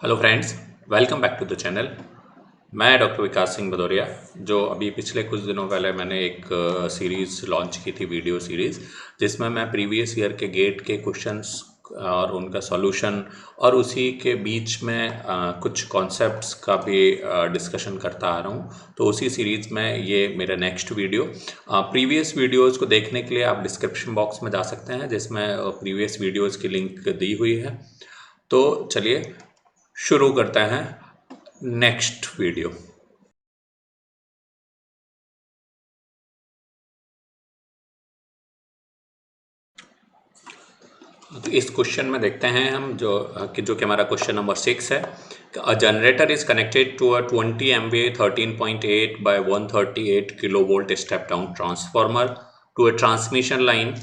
Hello friends, welcome back to the channel. मैं doctor Vikas Singh Bhadauria. जो अभी पिछले कुछ दिनों पहले मैंने एक सीरीज़ लॉन्च की थी, वीडियो सीरीज़, जिसमें मैं प्रीवियस ईयर के गेट के क्वेश्चंस और उनका सॉल्यूशन और उसी के बीच में कुछ कॉन्सेप्ट्स का भी डिस्कशन करता आ रहा हूँ। तो उसी सीरीज़ में ये मेरा नेक्स्ट वीडियो। प्रीवियस वीडियोज़ को देखने के लिए आप डिस्क्रिप्शन बॉक्स में जा सकते हैं, जिसमें प्रीवियस वीडियोज़ की लिंक दी हुई है। तो चलिए शुरू करते हैं नेक्स्ट वीडियो। तो इस क्वेश्चन में देखते हैं हम जो कि हमारा क्वेश्चन नंबर 6 है। A generator is connected to a 20 MVA 13.8 by 138 kilovolt step down transformer to a transmission line.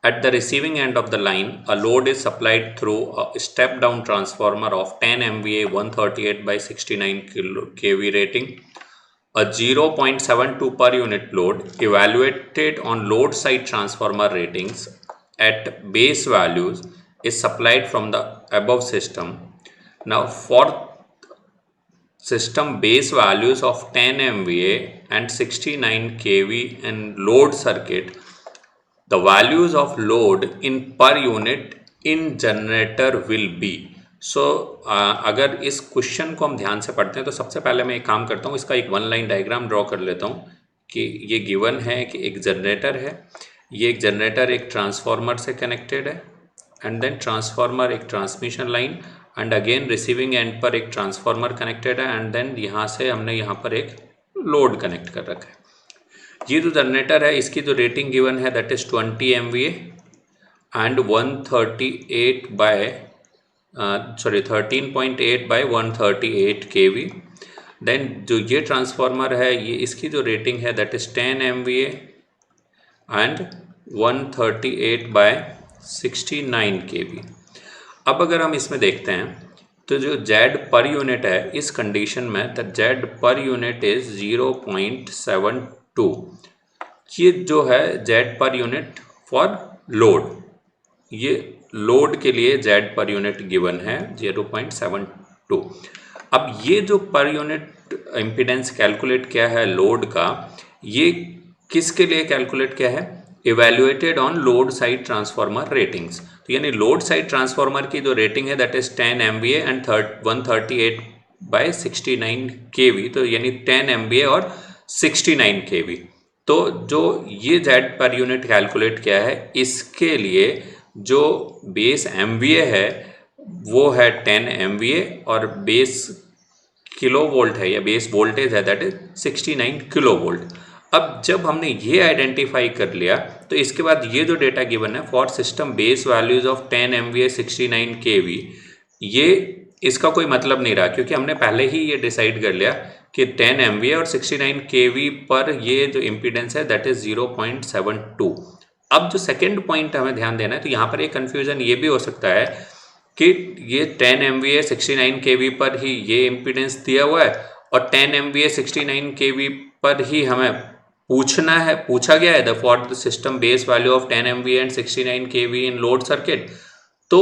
At the receiving end of the line, a load is supplied through a step down transformer of 10 MVA 138 by 69 kV rating. A 0.72 per unit load evaluated on load side transformer ratings at base values is supplied from the above system. Now for system base values of 10 MVA and 69 kV and load circuit, the values of load in per unit in generator will be. सो अगर इस question को हम ध्यान से पढ़ते हैं तो सबसे पहले मैं एक काम करता हूँ, इसका एक वन लाइन डायग्राम ड्रॉ कर लेता हूँ कि ये गिवन है कि एक जनरेटर है। ये एक जनरेटर एक ट्रांसफार्मर से कनेक्टेड है, एंड देन ट्रांसफार्मर एक transmission line, and again receiving end पर एक ट्रांसफार्मर कनेक्टेड है, एंड देन यहाँ से हमने यहाँ पर एक लोड कनेक्ट कर रखा है। ये जो जनरेटर है इसकी जो रेटिंग गिवन है that is 20 MVA and 138 by 13.8 by 138 kV। Then जो ये ट्रांसफार्मर है ये इसकी जो रेटिंग है that is 10 MVA and 138 by 69 kV। अब अगर हम इसमें देखते हैं तो जो Z पर यूनिट है इस कंडीशन में the Z per unit is 0.72। ये जो है Z per unit for load, ये लोड के लिए Z पर यूनिट गिवन है 0.72। अब ये जो पर यूनिट इम्पीडेंस कैलकुलेट किया है लोड का, ये किसके लिए कैलकुलेट किया है? Evaluated on load side transformer ratings. तो यानी लोड साइड ट्रांसफार्मर की जो रेटिंग है that is 10 MVA and 138 by 69 kV। तो यानी 10 MVA और 69 kV। तो जो ये Z पर यूनिट कैलकुलेट किया है इसके लिए जो बेस MVA है वो है 10 MVA और बेस किलो वोल्ट है या बेस वोल्टेज है दैट इज 69 किलो वोल्ट। अब जब हमने ये आइडेंटिफाई कर लिया तो इसके बाद ये जो डेटा गिवन है for system base values of 10 MVA 69 kV, ये इसका कोई मतलब नहीं रहा क्योंकि हमने पहले ही ये डिसाइड कर लिया कि 10 MVA और 69 kV पर ये जो इम्पीडेंस है दैट इज 0.72। अब जो सेकेंड पॉइंट हमें ध्यान देना है, तो यहाँ पर एक कन्फ्यूजन ये भी हो सकता है कि ये 10 MVA 69 kV पर ही ये इम्पीडेंस दिया हुआ है और 10 MVA 69 kV पर ही हमें पूछा गया है the for the system base value of 10 MVA and 69 kV in load circuit. तो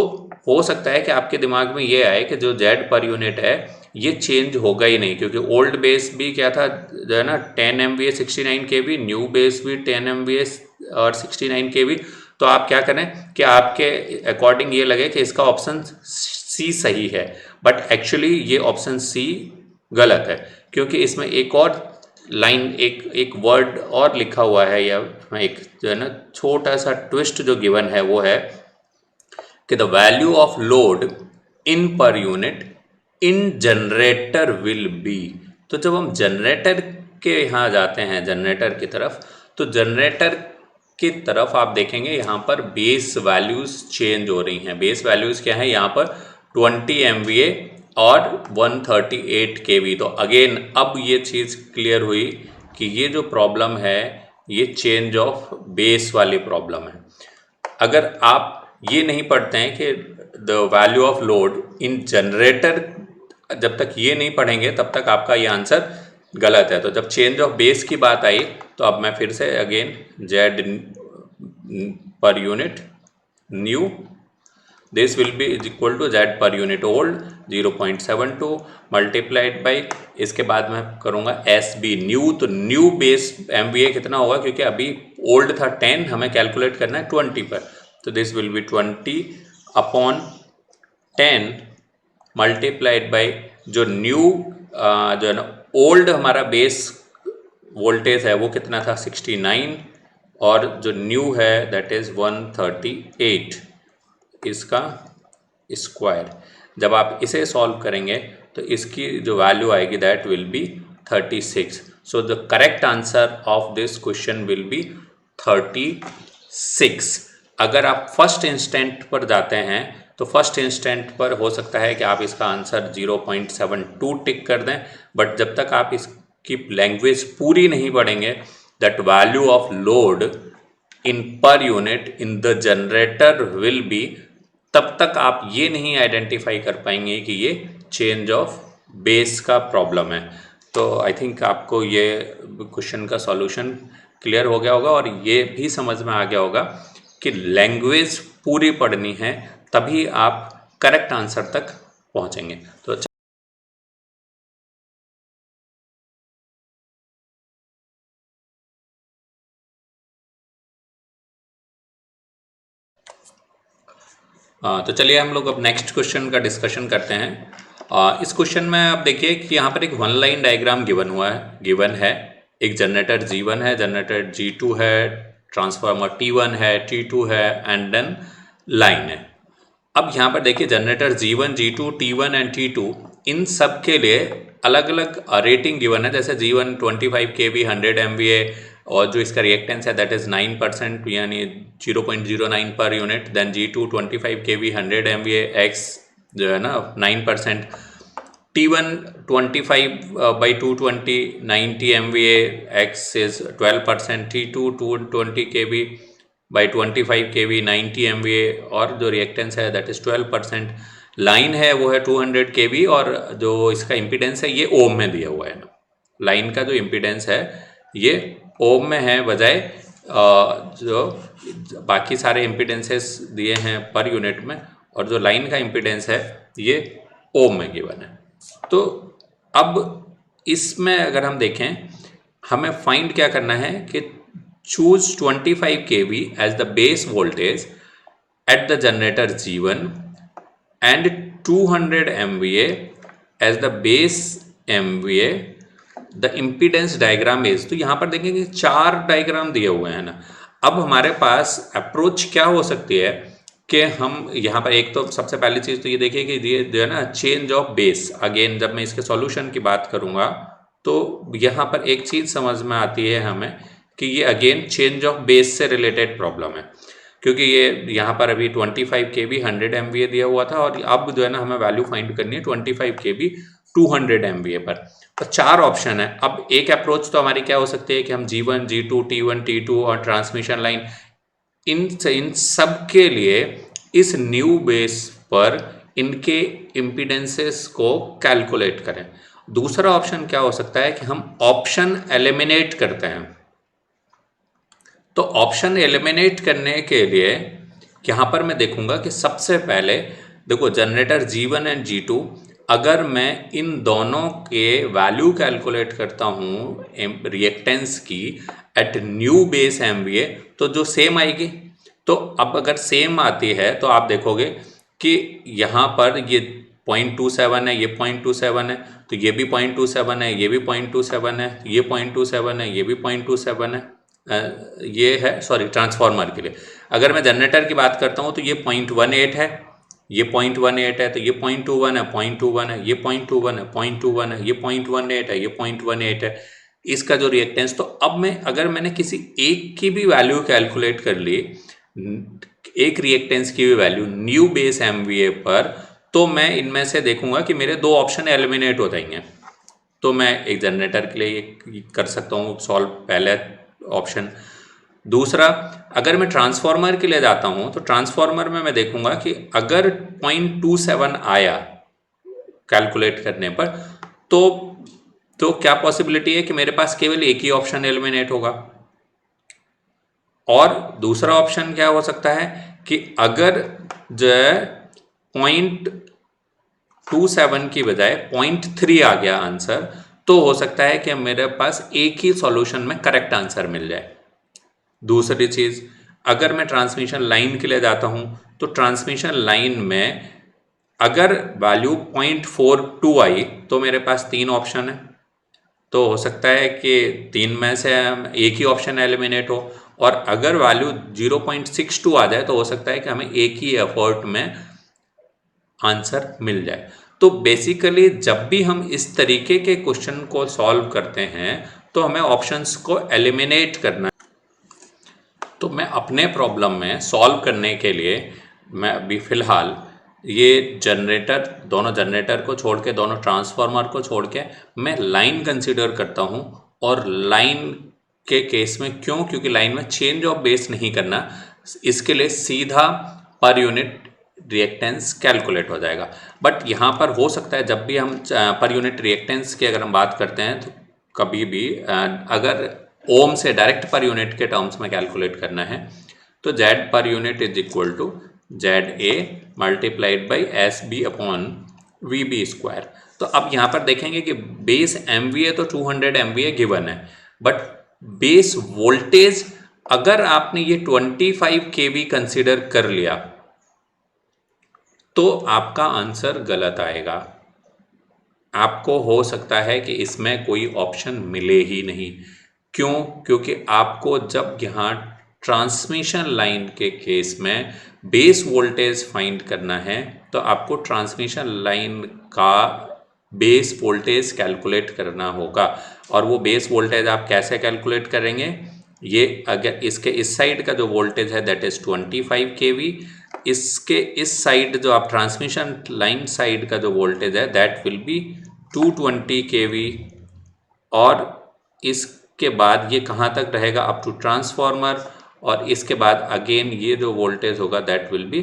हो सकता है कि आपके दिमाग में ये आए कि जो Z पर यूनिट है ये चेंज होगा ही नहीं, क्योंकि ओल्ड बेस भी क्या था जो है ना 10 MVA 69 kV, न्यू बेस भी 10 MVA और 69 kV। तो आप क्या करें कि आपके अकॉर्डिंग ये लगे कि इसका ऑप्शन सी सही है, बट एक्चुअली ये ऑप्शन सी गलत है, क्योंकि इसमें एक और लाइन एक वर्ड और लिखा हुआ है, या एक जो है ना छोटा सा ट्विस्ट जो गिवन है वो है कि the value of load in per unit in generator will be. तो जब हम जनरेटर के यहाँ जाते हैं जनरेटर की तरफ, तो जनरेटर की तरफ आप देखेंगे यहाँ पर बेस वैल्यूज चेंज हो रही हैं। बेस वैल्यूज क्या है यहाँ पर 20 MVA और 138 kV। तो अगेन अब ये चीज़ क्लियर हुई कि ये जो प्रॉब्लम है ये चेंज ऑफ बेस वाली प्रॉब्लम है। अगर आप ये नहीं पढ़ते हैं कि the value of load in generator, जब तक ये नहीं पढ़ेंगे तब तक आपका ये आंसर गलत है। तो जब चेंज ऑफ बेस की बात आई तो अब मैं फिर से again Z per unit new this will be is equal to Z per unit old 0.72 multiplied by, इसके बाद मैं करूँगा SB न्यू, तो न्यू बेस MVA कितना होगा, क्योंकि अभी ओल्ड था 10, हमें कैलकुलेट करना है 20 पर, तो this will B 20 upon 10 multiplied by जो न्यू जो है ना ओल्ड हमारा बेस वोल्टेज है वो कितना था 69, और जो न्यू है दैट इज 138 इसका स्क्वायर। जब आप इसे सॉल्व करेंगे तो इसकी जो वैल्यू आएगी that will be 36। So the correct answer of this question will be 36। अगर आप फर्स्ट इंस्टेंट पर जाते हैं तो फर्स्ट इंस्टेंट पर हो सकता है कि आप इसका आंसर 0.72 टिक कर दें, बट जब तक आप इसकी लैंग्वेज पूरी नहीं पढ़ेंगे, that value of load in per unit in the generator will be, तब तक आप ये नहीं आइडेंटिफाई कर पाएंगे कि ये चेंज ऑफ बेस का प्रॉब्लम है। तो आई थिंक आपको ये क्वेश्चन का सॉल्यूशन क्लियर हो गया होगा, और ये भी समझ में आ गया होगा कि लैंग्वेज पूरी पढ़नी है, तभी आप करेक्ट आंसर तक पहुंचेंगे। तो तो चलिए हम लोग अब नेक्स्ट क्वेश्चन का डिस्कशन करते हैं। इस क्वेश्चन में आप देखिए कि यहाँ पर एक वन लाइन डायग्राम गिवन है। एक जनरेटर G1 है, जनरेटर G2 है, ट्रांसफार्मर T1 है, T2 है एंड देन लाइन है। अब यहाँ पर देखिए generator G1, G2, T1 and T2 इन सब के लिए अलग अलग रेटिंग गिवन है। जैसे G1 25 kV 100 MVA, और जो इसका रिएक्टेंस है दैट इज 9%, यानी 0.09 per unit. Then G2 25 kV 100 MVA X जो है ना 9%, T1 25 by 220 90 MVA x is 12%, T2 220 kV by 25 kV 90 MVA, और जो रिएक्टेंस है दैट इज 12%। लाइन है वो है 200 kV, और जो इसका इम्पीडेंस है ये ओम में दिया हुआ है ना। लाइन का जो इम्पीडेंस है ये ओम में है, बजाय जो बाकी सारे इम्पीडेंसेस दिए हैं पर यूनिट में, और जो लाइन का इम्पीडेंस है ये ओम में गिवन है। तो अब इसमें अगर हम देखें, हमें फाइंड क्या करना है कि choose 25 kV as the base voltage at the generator G1 and 200 MVA as the base MVA, the impedance diagram is. तो यहाँ पर देखेंगे 4 डायग्राम दिए हुए हैं ना। अब हमारे पास अप्रोच क्या हो सकती है कि हम यहाँ पर एक तो सबसे पहली चीज़ तो ये देखिए कि ये जो है ना चेंज ऑफ बेस। अगेन जब मैं इसके सॉल्यूशन की बात करूँगा तो यहाँ पर एक चीज़ समझ में आती है हमें कि ये अगेन चेंज ऑफ बेस से रिलेटेड प्रॉब्लम है, क्योंकि ये यहाँ पर अभी 25 kV 100 MVA दिया हुआ था, और अब जो है ना हमें वैल्यू फाइंड करनी है 25 kV 200 MVA पर। तो 4 ऑप्शन है। अब एक अप्रोच तो हमारी क्या हो सकती है कि हम G1, G2, T1, T2 और ट्रांसमिशन लाइन इन सब के लिए इस न्यू बेस पर इनके इम्पीडेंसेस को कैलकुलेट करें। दूसरा ऑप्शन क्या हो सकता है कि हम ऑप्शन एलिमिनेट करते हैं। तो ऑप्शन एलिमिनेट करने के लिए यहाँ पर मैं देखूंगा कि सबसे पहले देखो जनरेटर G1 एंड G2, अगर मैं इन दोनों के वैल्यू कैलकुलेट करता हूँ रिएक्टेंस की एट न्यू बेस MVA, तो जो सेम आएगी। तो अब अगर सेम आती है तो आप देखोगे कि यहाँ पर ये 0.27 है, ये 0.27 है, तो ये भी 0.27 है, ये भी 0.27 है, ये 0.27 है, ये भी 0.27 है। ये है सॉरी ट्रांसफार्मर के लिए। अगर मैं जनरेटर की बात करता हूँ तो ये 0.18 है, ये 0.18 है, तो ये 0.21 है, 0.21 है, ये 0.21 है, 0.21 है, ये 0.18 है, ये 0.18 है इसका जो रिएक्टेंस। तो अब मैं अगर मैंने किसी एक की भी वैल्यू कैलकुलेट कर ली, एक रिएक्टेंस की भी वैल्यू न्यू बेस MVA पर, तो मैं इनमें से देखूंगा कि मेरे 2 ऑप्शन एलिमिनेट हो जाएंगे। तो मैं एक जनरेटर के लिए कर सकता हूँ सॉल्व पहले ऑप्शन। दूसरा, अगर मैं ट्रांसफार्मर के लिए जाता हूँ तो ट्रांसफार्मर में मैं देखूंगा कि अगर 0.27 आया कैलकुलेट करने पर, तो क्या पॉसिबिलिटी है कि मेरे पास केवल एक ही ऑप्शन एलिमिनेट होगा। और दूसरा ऑप्शन क्या हो सकता है कि अगर जो है 0.27 की बजाय 0.3 आ गया आंसर, तो हो सकता है कि मेरे पास एक ही सॉल्यूशन में करेक्ट आंसर मिल जाए। दूसरी चीज़, अगर मैं ट्रांसमिशन लाइन के लिए जाता हूं तो ट्रांसमिशन लाइन में अगर वैल्यू 0.42 आई तो मेरे पास 3 ऑप्शन है, तो हो सकता है कि 3 में से एक ही ऑप्शन एलिमिनेट हो, और अगर वैल्यू 0.62 आ जाए तो हो सकता है कि हमें एक ही एफर्ट में आंसर मिल जाए। तो बेसिकली जब भी हम इस तरीके के क्वेश्चन को सॉल्व करते हैं तो हमें ऑप्शंस को एलिमिनेट करना है। तो मैं अपने प्रॉब्लम में सॉल्व करने के लिए मैं अभी फ़िलहाल ये जनरेटर, दोनों जनरेटर को छोड़ के, दोनों ट्रांसफार्मर को छोड़ के मैं लाइन कंसीडर करता हूँ। और लाइन के केस में क्यों? क्योंकि लाइन में चेंज ऑफ बेस नहीं करना, इसके लिए सीधा पर यूनिट रिएक्टेंस कैलकुलेट हो जाएगा। बट यहाँ पर हो सकता है जब भी हम पर यूनिट रिएक्टेंस की अगर हम बात करते हैं तो कभी भी अगर ओम से डायरेक्ट पर यूनिट के टर्म्स में कैलकुलेट करना है तो Z per unit is equal to Z A multiplied by S B upon V B square. तो अब यहाँ पर देखेंगे कि बेस एम वी ए तो 200 MVA गिवन है, बट बेस वोल्टेज अगर आपने ये 25 kV कंसिडर कर लिया तो आपका आंसर गलत आएगा। आपको हो सकता है कि इसमें कोई ऑप्शन मिले ही नहीं। क्यों? क्योंकि आपको जब यहाँ ट्रांसमिशन लाइन के केस में बेस वोल्टेज फाइंड करना है तो आपको ट्रांसमिशन लाइन का बेस वोल्टेज कैलकुलेट करना होगा। और वो बेस वोल्टेज आप कैसे कैलकुलेट करेंगे? ये अगर इसके इस साइड का जो वोल्टेज है दैट इज़ 25 kV, इसके इस साइड जो आप ट्रांसमिशन लाइन साइड का जो वोल्टेज है दैट विल बी 220 kV, और इसके बाद ये कहाँ तक रहेगा? अप टू ट्रांसफार्मर, और इसके बाद अगेन ये जो वोल्टेज होगा दैट विल बी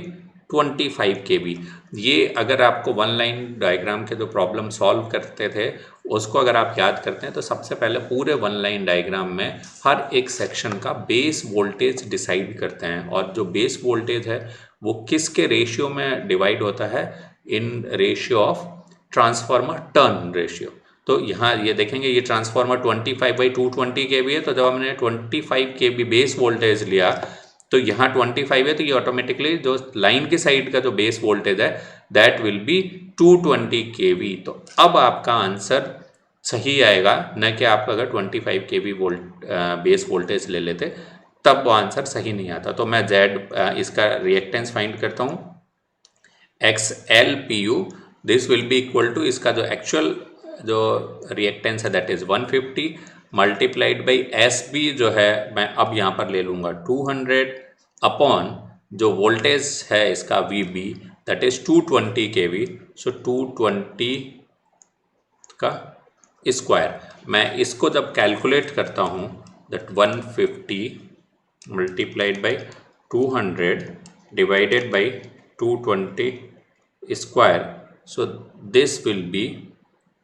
25 kV। ये अगर आपको वन लाइन डायग्राम के जो प्रॉब्लम सॉल्व करते थे उसको अगर आप याद करते हैं तो सबसे पहले पूरे वन लाइन डायग्राम में हर एक सेक्शन का बेस वोल्टेज डिसाइड करते हैं, और जो बेस वोल्टेज है वो किसके रेशियो में डिवाइड होता है? In ratio of transformer turn ratio. तो यहाँ ये देखेंगे ये ट्रांसफार्मर 25/220 kV है, तो जब हमने 25 kV बेस वोल्टेज लिया तो यहाँ 25 है, तो ये ऑटोमेटिकली जो लाइन की साइड का जो बेस वोल्टेज है दैट विल बी 220 kV। तो अब आपका आंसर सही आएगा, न कि आप अगर 25 kV बेस वोल्टेज ले लेते तब वो आंसर सही नहीं आता। तो मैं जेड इसका रिएक्टेंस फाइंड करता हूँ, XLPU this will be equal to, इसका जो एक्चुअल जो रिएक्टेंस है that is 150 multiplied by SB जो है मैं अब यहाँ पर ले लूँगा 200 अपॉन जो वोल्टेज है इसका VB दैट इज़ 220 kV, सो 220 का स्क्वायर। मैं इसको जब कैलकुलेट करता हूँ that 150 multiplied by 200 divided by 220 square, so this will be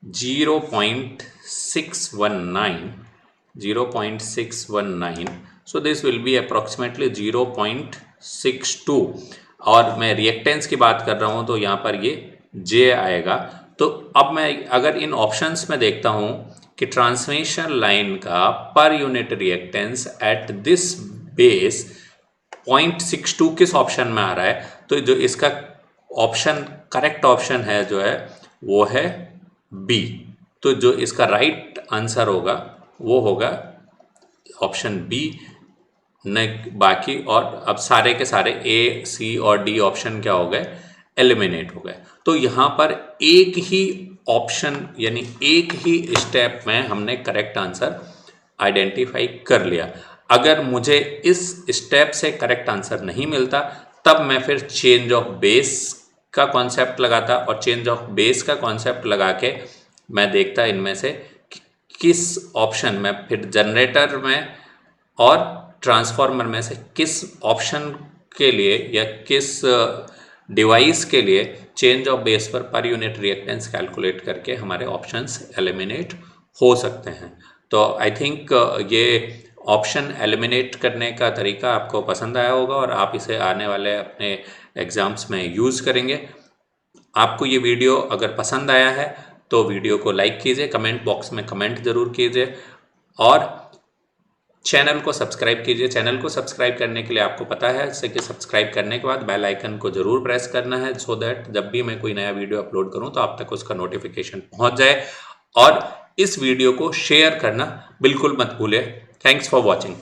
0.619, so this will be approximately 0.62। और मैं रिएक्टेंस की बात कर रहा हूँ तो यहाँ पर ये J आएगा। तो अब मैं अगर इन ऑप्शंस में देखता हूँ कि ट्रांसमिशन लाइन का per unit reactance at this base 0.62 किस ऑप्शन में आ रहा है, तो जो इसका ऑप्शन करेक्ट ऑप्शन है जो है वो है बी। तो जो इसका राइट आंसर होगा वो होगा ऑप्शन बी, न बाकी। और अब सारे के सारे ए, सी और डी ऑप्शन क्या हो गए? एलिमिनेट हो गए। तो यहाँ पर एक ही ऑप्शन यानी एक ही स्टेप में हमने करेक्ट आंसर आइडेंटिफाई कर लिया। अगर मुझे इस स्टेप से करेक्ट आंसर नहीं मिलता तब मैं फिर चेंज ऑफ बेस का कॉन्सेप्ट लगाता, और चेंज ऑफ बेस का कॉन्सेप्ट लगा के मैं देखता इनमें से किस ऑप्शन में, फिर जनरेटर में और ट्रांसफार्मर में से किस ऑप्शन के लिए या किस डिवाइस के लिए change of base per unit reactance calculate करके हमारे ऑप्शंस एलिमिनेट हो सकते हैं। तो आई थिंक ये ऑप्शन एलिमिनेट करने का तरीका आपको पसंद आया होगा और आप इसे आने वाले अपने एग्ज़ाम्स में यूज़ करेंगे। आपको ये वीडियो अगर पसंद आया है तो वीडियो को लाइक कीजिए, कमेंट बॉक्स में कमेंट ज़रूर कीजिए और चैनल को सब्सक्राइब कीजिए। चैनल को सब्सक्राइब करने के लिए आपको पता है जैसे कि सब्सक्राइब करने के बाद बेल आइकन को ज़रूर प्रेस करना है, सो दैट जब भी मैं कोई नया वीडियो अपलोड करूं तो आप तक उसका नोटिफिकेशन पहुंच जाए। और इस वीडियो को शेयर करना बिल्कुल मत भूलें। Thanks for watching.